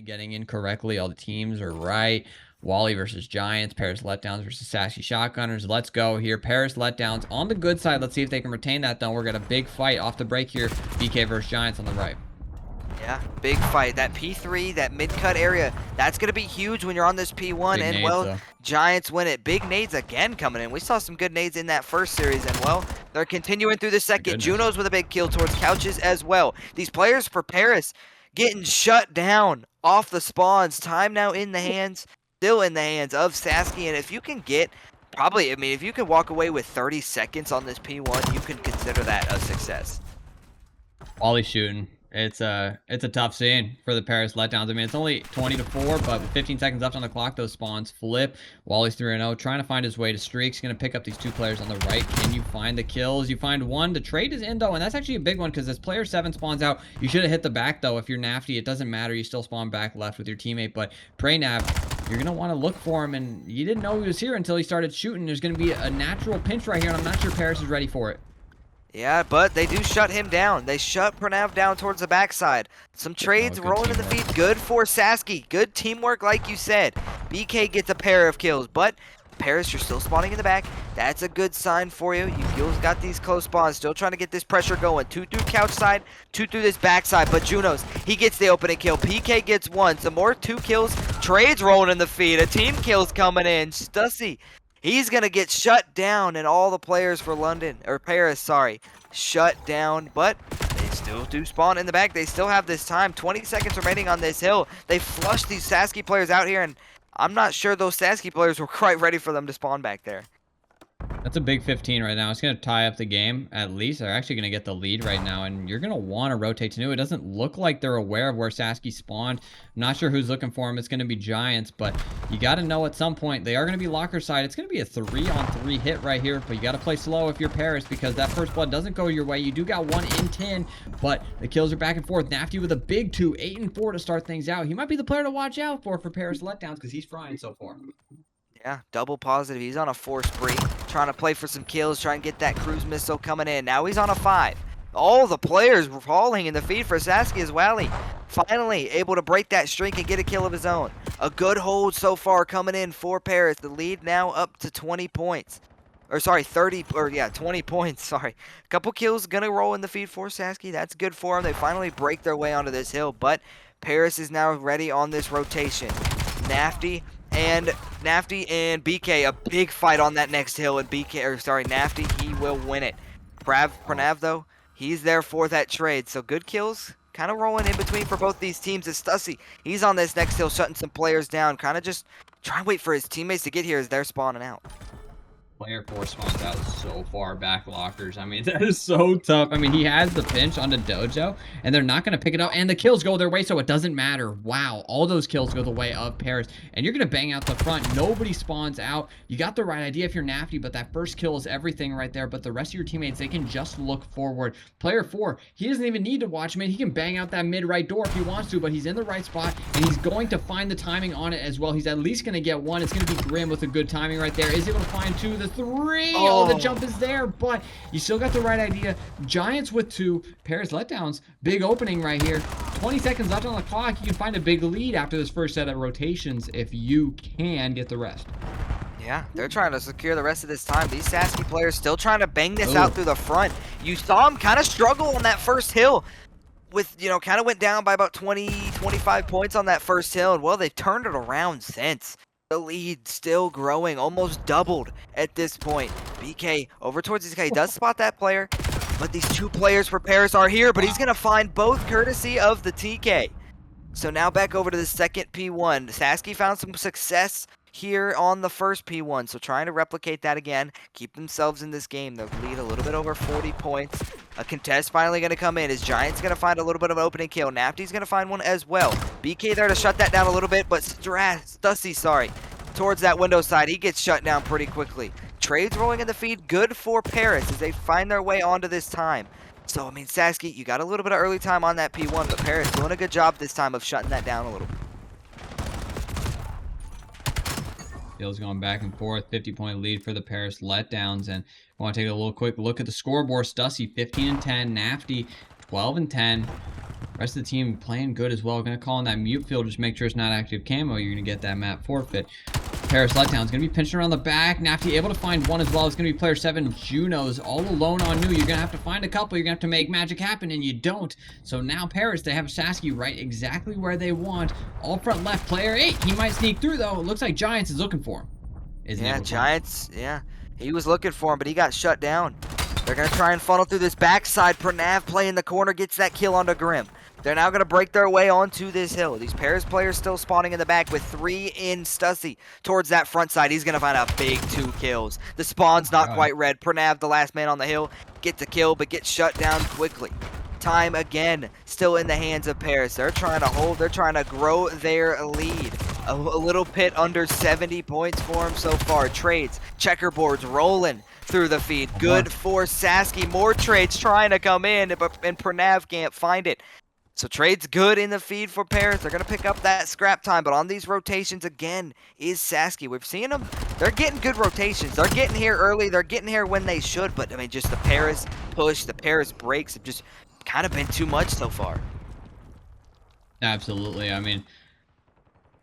Getting in correctly. All the teams are right. Wally versus Giants. Paris Letdowns versus Sasky Shotgunners. Let's go here. Paris Letdowns on the good side. Let's see if they can retain that, though. We're going to big fight off the break here. BK versus Giants on the right. Yeah, big fight. That P3, that mid-cut area, that's going to be huge when you're on this P1. Big And, nades, well, though. Giants win it. Big nades again coming in. We saw some good nades in that first series. And, well, they're continuing through the second. Junos with a big kill towards Couches as well. These players for Paris getting shut down off the spawns. Time now in the hands, still in the hands of Sasky. And if you can get, probably, I mean, if you can walk away with 30 seconds on this P1, you can consider that a success. Wally's shooting. It's a tough scene for the Paris Letdowns. I mean, it's only 20-4, but with 15 seconds left on the clock, those spawns flip. Wally's 3-0, trying to find his way to streaks. Going to pick up these two players on the right. Can you find the kills? You find one. The trade is in, though, and that's actually a big one because as player 7 spawns out, you should have hit the back, though. If you're Nafty, it doesn't matter. You still spawn back left with your teammate, but Pray Nav, you're going to want to look for him, and you didn't know he was here until he started shooting. There's going to be a natural pinch right here, and I'm not sure Paris is ready for it. Yeah, but they do shut him down. They shut Pranav down towards the backside. Some trades rolling in the feed. Good for Sasky. Good teamwork, like you said. BK gets a pair of kills, but Paris, you're still spawning in the back. That's a good sign for you. You've got these close spawns. Still trying to get this pressure going. 2 through couch side, 2 through this backside. But Junos, he gets the opening kill. PK gets 1. Some more 2 kills. Trades rolling in the feed. A team kill's coming in. Stussy. He's going to get shut down, and all the players for London, or Paris, sorry, shut down. But they still do spawn in the back. They still have this time. 20 seconds remaining on this hill. They flushed these Sasky players out here, and I'm not sure those Sasky players were quite ready for them to spawn back there. That's a big 15 right now. It's going to tie up the game. At least they're actually going to get the lead right now, and you're going to want to rotate to new. It doesn't look like they're aware of where Sasky spawned. I'm not sure who's looking for him. It's going to be Giants, but you got to know at some point they are going to be locker side. It's going to be a 3-on-3 hit right here, but you got to play slow if you're Paris because that first blood doesn't go your way. You do got 1 in 10, but the kills are back and forth. Nafty with a big 2, 8-4 to start things out. He might be the player to watch out for Paris Letdowns because he's frying so far. Yeah, double positive. He's on a 4 spree, trying to play for some kills, trying to get that cruise missile coming in. Now he's on a 5. All the players were falling in the feed for Sasky as well. Finally able to break that streak and get a kill of his own. A good hold so far coming in for Paris. The lead now up to 20 points. Or sorry, 20 points, sorry. A couple kills gonna roll in the feed for Sasky. That's good for them. They finally break their way onto this hill, but Paris is now ready on this rotation. Nafty and BK, a big fight on that next hill, and Nafty, he will win it. Pranav, though, he's there for that trade, so good kills, kind of rolling in between for both these teams. As Stussy, he's on this next hill, shutting some players down, kind of just trying to wait for his teammates to get here as they're spawning out. Player 4 spawns out so far back lockers. I mean, that is so tough. I mean, he has the pinch on the dojo, and they're not going to pick it up, and the kills go their way, so it doesn't matter. Wow, all those kills go the way of Paris, and you're going to bang out the front. Nobody spawns out. You got the right idea if you're Nafty, but that first kill is everything right there, but the rest of your teammates, they can just look forward. Player 4, he doesn't even need to watch, man. He can bang out that mid-right door if he wants to, but he's in the right spot, and he's going to find the timing on it as well. He's at least going to get 1. It's going to be Grim with a good timing right there. Is able to find 2, the 3. Oh, the jump is there, but you still got the right idea. Giants with 2. Paris Letdowns. Big opening right here. 20 seconds left on the clock. You can find a big lead after this first set of rotations if you can get the rest. Yeah, they're trying to secure the rest of this time. These Sasky players still trying to bang this out through the front. You saw him kind of struggle on that first hill. With, kind of went down by about 20, 25 points on that first hill. And, well, they've turned it around since. The lead still growing, almost doubled at this point. BK over towards this guy. He does spot that player, but these 2 players for Paris are here, but he's going to find both courtesy of the TK. So now back over to the second P1. Sasky found some success here on the first P1, so trying to replicate that again, keep themselves in this game. They'll lead a little bit over 40 points. A contest finally going to come in. Is Giants going to find a little bit of an opening kill? Nafty's going to find one as well. BK there to shut that down a little bit, but Stussy, towards that window side. He gets shut down pretty quickly. Trades rolling in the feed. Good for Paris as they find their way onto this time. So, I mean, Sasky, you got a little bit of early time on that P1, but Paris doing a good job this time of shutting that down a little bit. Kills going back and forth. 50-point lead for the Paris Letdowns. And I want to take a quick look at the scoreboard. Stussy 15-10. Nafty 12-10. Rest of the team playing good as well. Gonna call in that mute field, just make sure it's not active camo. You're gonna get that map forfeit. Paris Letdowns gonna be pinching around the back. Nafty able to find one as well. It's gonna be player 7 Junos all alone on new. You're gonna have to find a couple. You're gonna have to make magic happen, and you don't. So now Paris, they have Sasky right exactly where they want. All front left, player 8. He might sneak through though. It looks like Giants is looking for him. Yeah, Giants. Yeah, he was looking for him, but he got shut down. They're gonna try and funnel through this backside. Pranav play in the corner, gets that kill onto Grim. They're now gonna break their way onto this hill. These Paris players still spawning in the back with 3 in Stussy towards that front side. He's gonna find a big 2 kills. The spawn's not quite red. Pranav, the last man on the hill, gets a kill, but gets shut down quickly. Time again, still in the hands of Paris. They're trying to hold, they're trying to grow their lead. A little bit under 70 points for him so far. Trades, checkerboards rolling through the feed. Good for Sasky. More trades trying to come in, and Pranav can't find it. So trades good in the feed for Paris. They're going to pick up that scrap time, but on these rotations again is Sasky. We've seen them. They're getting good rotations. They're getting here early. They're getting here when they should, but I mean, just the Paris push, the Paris breaks have just kind of been too much so far. Absolutely. I mean,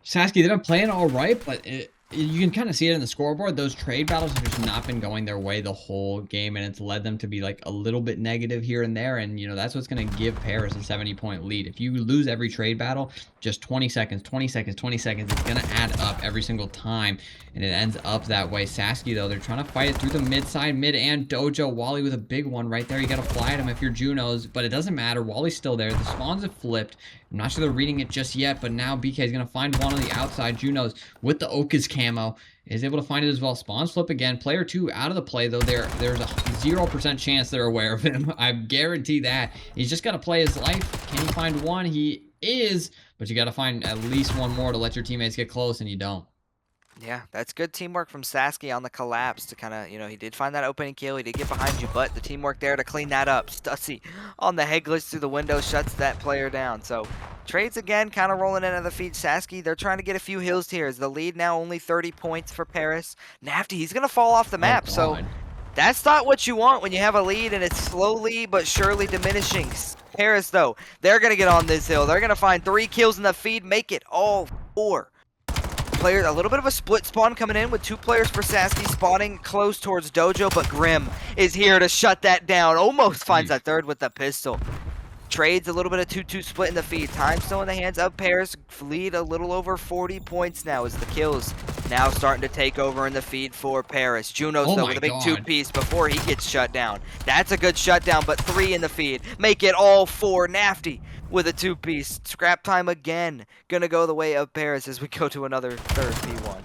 Sasky, they've been playing all right, but you can kind of see it in the scoreboard. Those trade battles have just not been going their way the whole game, and it's led them to be like a little bit negative here and there. And, you know, that's what's going to give Paris a 70-point lead. If you lose every trade battle, just 20 seconds, 20 seconds, 20 seconds, it's going to add up every single time, and it ends up that way. Sasky, though, they're trying to fight it through the mid side, mid and dojo. Wally with a big one right there. You got to fly at him if you're Junos, but it doesn't matter. Wally's still there. The spawns have flipped. I'm not sure they're reading it just yet, but now BK is going to find one on the outside. Junos with the Oka's camo is able to find it as well. Spawns flip again. Player 2 out of the play, though. There's a 0% chance they're aware of him. I guarantee that. He's just got to play his life. Can he find one? He is, but you got to find at least one more to let your teammates get close, and you don't. Yeah, that's good teamwork from Sasky on the collapse to kind of, you know, he did find that opening kill. He did get behind you, but the teamwork there to clean that up. Stussy on the head glitch through the window shuts that player down. So trades again, kind of rolling into the feed. Sasky, they're trying to get a few hills here. Is the lead now only 30 points for Paris? Nafty, he's going to fall off the map. So that's not what you want when you have a lead and it's slowly but surely diminishing. Paris, though, they're going to get on this hill. They're going to find 3 kills in the feed, make it all 4. Player, a little bit of a split spawn coming in with 2 players for Sasky spawning close towards dojo, but Grim is here to shut that down. Almost finds that third with the pistol. Trades a little bit of 2-2 split in the feed. Time still in the hands of Paris. Lead a little over 40 points now as the kills now starting to take over in the feed for Paris. Junos, though, with a big 2-piece before he gets shut down. That's a good shutdown, but 3 in the feed. Make it all 4. Nafty with a 2-piece. Scrap time again. Gonna go the way of Paris as we go to another third P1.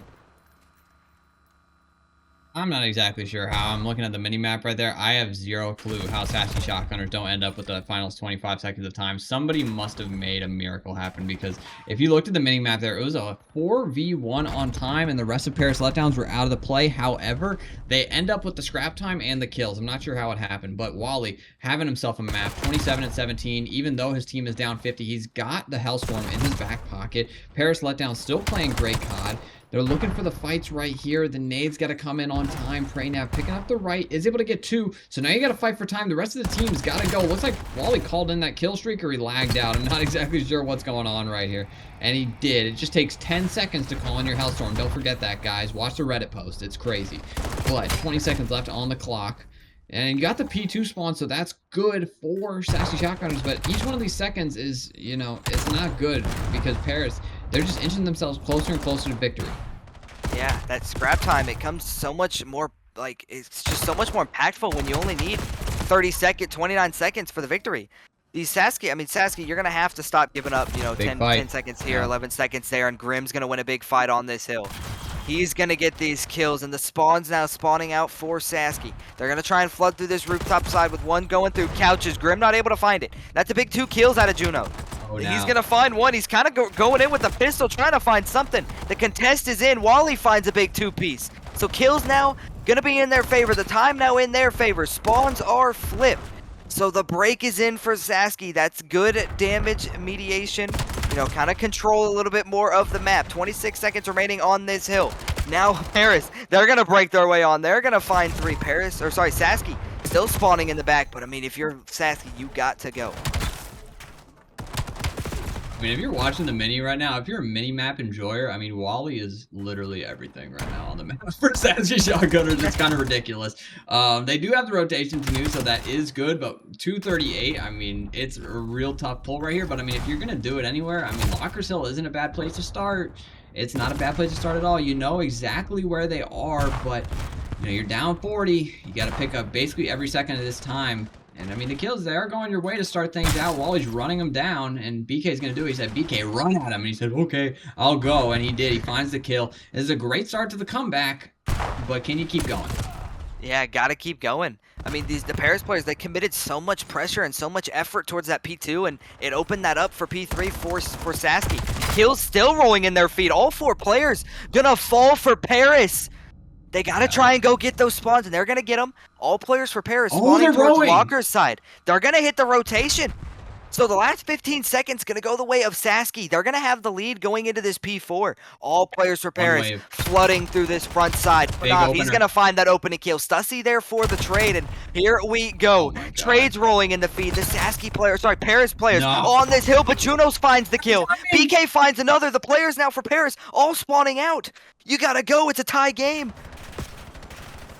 I'm not exactly sure how. I'm looking at the mini-map right there. I have 0 clue how Sasky shotgunners don't end up with the finals 25 seconds of time. Somebody must have made a miracle happen, because if you looked at the mini-map there, it was a 4v1 on time, and the rest of Paris Letdowns were out of the play. However, they end up with the scrap time and the kills. I'm not sure how it happened, but Wally having himself a map, 27 and 17. Even though his team is down 50, he's got the Hellstorm in his back pocket. Paris Letdowns still playing great COD. They're looking for the fights right here. The nade's got to come in on time. Pranav picking up the right, is able to get 2. So now you got to fight for time. The rest of the team's got to go. Looks like Wally called in that kill streak, or he lagged out. I'm not exactly sure what's going on right here. And he did. It just takes 10 seconds to call in your Hellstorm. Don't forget that, guys. Watch the Reddit post. It's crazy. But 20 seconds left on the clock. And you got the P2 spawn, so that's good for Sassy Shotgunners. But each one of these seconds is, you know, it's not good, because Paris, they're just inching themselves closer and closer to victory. Yeah, that scrap time, it comes so much more, like, it's just so much more impactful when you only need 29 seconds for the victory. These Sasky, Sasky, you're going to have to stop giving up, you know, 10 seconds here, 11 seconds there, and Grim's going to win a big fight on this hill. He's going to get these kills, and the spawn's now spawning out for Sasky. They're going to try and flood through this rooftop side with one going through couches. Grim not able to find it. That's a big 2 kills out of Juno. Oh, he's going to find one. He's kind of going in with a pistol, trying to find something. The contest is in. Wally finds a big 2-piece. So kills now going to be in their favor. The time now in their favor. Spawns are flipped. So the break is in for Sasky. That's good damage mediation. You know, kind of control a little bit more of the map. 26 seconds remaining on this hill. Now Paris, they're going to break their way on. They're going to find 3. Sasky still spawning in the back. But, I mean, if you're Sasky, you got to go. I mean, if you're watching the mini right now, if you're a mini map enjoyer, I mean, Wally is literally everything right now on the map for Sasky shotgunners. It's kind of ridiculous. They do have the rotation to move, so that is good. But 238, I mean, it's a real tough pull right here. But I mean, if you're gonna do it anywhere, I mean, Lockers Hill isn't a bad place to start. It's not a bad place to start at all. You know exactly where they are, but you know you're down 40. You got to pick up basically every second of this time. And I mean, the kills, they are going your way to start things out. Wally's running them down, and BK's going to do it. He said, BK, run at him. And he said, okay, I'll go. And he did. He finds the kill. This is a great start to the comeback, but can you keep going? Yeah, gotta keep going. I mean, the Paris players, they committed so much pressure and so much effort towards that P2, and it opened that up for P3 for Sasky. Kills still rolling in their feet. All 4 players gonna fall for Paris. They gotta try and go get those spawns, and they're gonna get them. All players for Paris spawning towards Walker's side. They're gonna hit the rotation. So the last 15 seconds gonna go the way of Sasky. They're gonna have the lead going into this P4. All players for Paris flooding through this front side. He's gonna find that opening kill. Stussy there for the trade, and here we go. Trades rolling in the feed. The Sasky players, sorry, Paris players on this hill, but Junos finds the kill. BK finds another. The players now for Paris all spawning out. You gotta go. It's a tie game.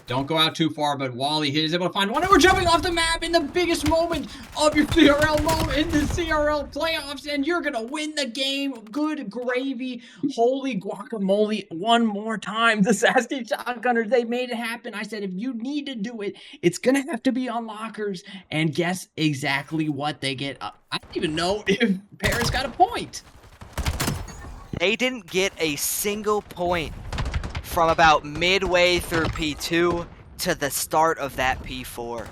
Don't go out too far, but Wally is able to find one. And we're jumping off the map in the biggest moment of your CRL moment in the CRL playoffs, and you're going to win the game. Good gravy. Holy guacamole. One more time. The Sasky Shotgunners, they made it happen. I said, if you need to do it, it's going to have to be on lockers. And guess exactly what they get. I don't even know if Paris got a point. They didn't get a single point from about midway through P2 to the start of that P4.